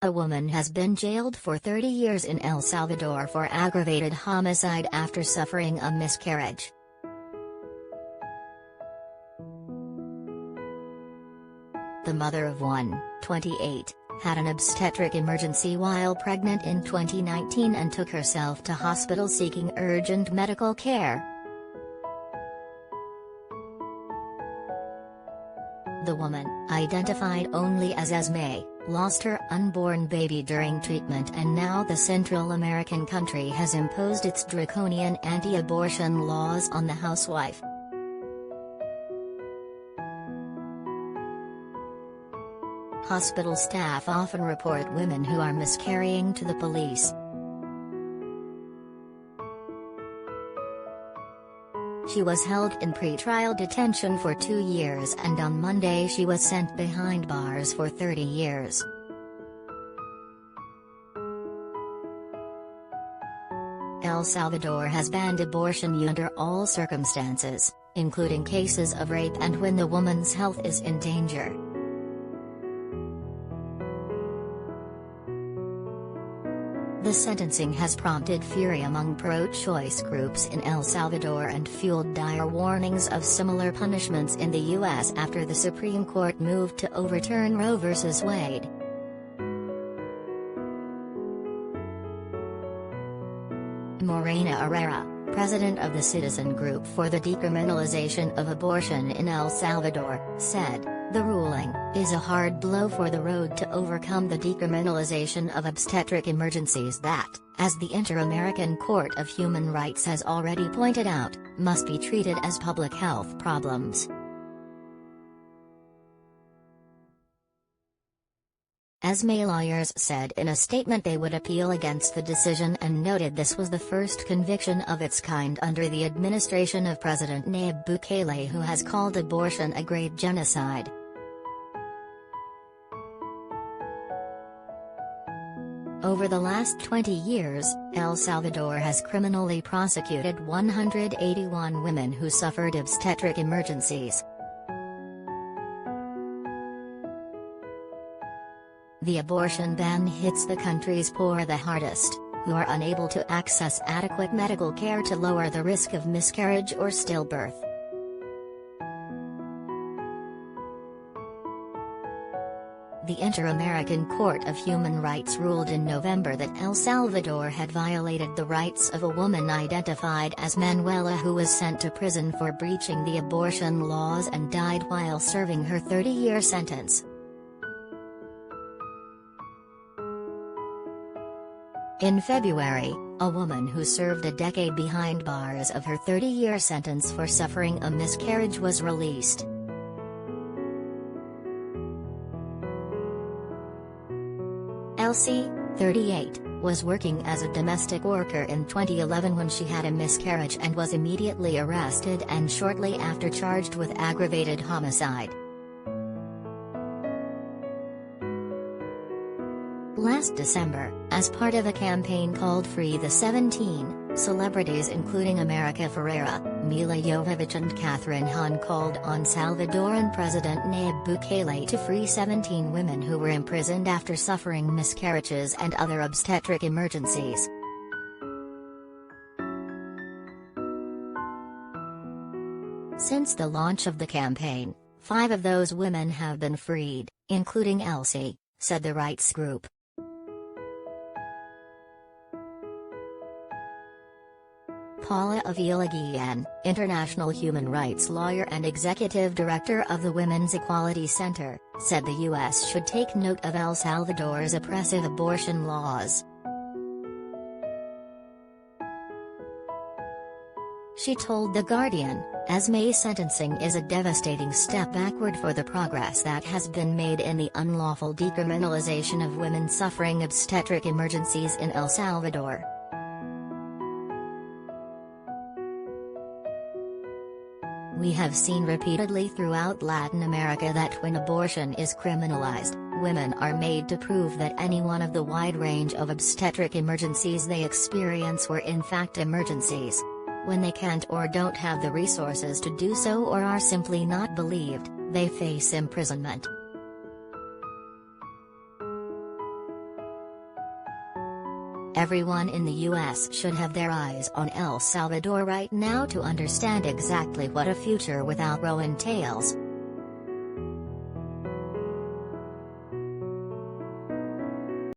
A woman has been jailed for 30 years in El Salvador for aggravated homicide after suffering a miscarriage. The mother of one, 28, had an obstetric emergency while pregnant in 2019 and took herself to hospital seeking urgent medical care. The woman, identified only as Esme, lost her unborn baby during treatment, and now the Central American country has imposed its draconian anti-abortion laws on the housewife. Hospital staff often report women who are miscarrying to the police. She was held in pre-trial detention for 2 years, and on Monday she was sent behind bars for 30 years. El Salvador has banned abortion under all circumstances, including cases of rape and when the woman's health is in danger. The sentencing has prompted fury among pro-choice groups in El Salvador and fueled dire warnings of similar punishments in the U.S. after the Supreme Court moved to overturn Roe v. Wade. Morena Herrera, president of the Citizen Group for the Decriminalization of Abortion in El Salvador, said, "The ruling is a hard blow for the road to overcome the decriminalization of obstetric emergencies that, as the Inter-American Court of Human Rights has already pointed out, must be treated as public health problems." Esme lawyers said in a statement they would appeal against the decision and noted this was the first conviction of its kind under the administration of President Nayib Bukele, who has called abortion a great genocide. Over the last 20 years, El Salvador has criminally prosecuted 181 women who suffered obstetric emergencies. The abortion ban hits the country's poor the hardest, who are unable to access adequate medical care to lower the risk of miscarriage or stillbirth. The Inter-American Court of Human Rights ruled in November that El Salvador had violated the rights of a woman identified as Manuela, who was sent to prison for breaching the abortion laws and died while serving her 30-year sentence. In February, a woman who served a decade behind bars of her 30-year sentence for suffering a miscarriage was released. Elsie, 38, was working as a domestic worker in 2011 when she had a miscarriage and was immediately arrested and shortly after charged with aggravated homicide. Last December, as part of a campaign called Free the 17, celebrities including America Ferrera, Mila Jovovich and Catherine Hahn called on Salvadoran President Nayib Bukele to free 17 women who were imprisoned after suffering miscarriages and other obstetric emergencies. Since the launch of the campaign, 5 of those women have been freed, including Elsie, said the rights group. Paula Avila-Guillen, international human rights lawyer and executive director of the Women's Equality Center, said the U.S. should take note of El Salvador's oppressive abortion laws. She told The Guardian, Esme's sentencing is a devastating step backward for the progress that has been made in the unlawful decriminalization of women suffering obstetric emergencies in El Salvador. We have seen repeatedly throughout Latin America that when abortion is criminalized, women are made to prove that any one of the wide range of obstetric emergencies they experience were in fact emergencies. When they can't or don't have the resources to do so or are simply not believed, they face imprisonment. Everyone in the US should have their eyes on El Salvador right now to understand exactly what a future without Roe entails.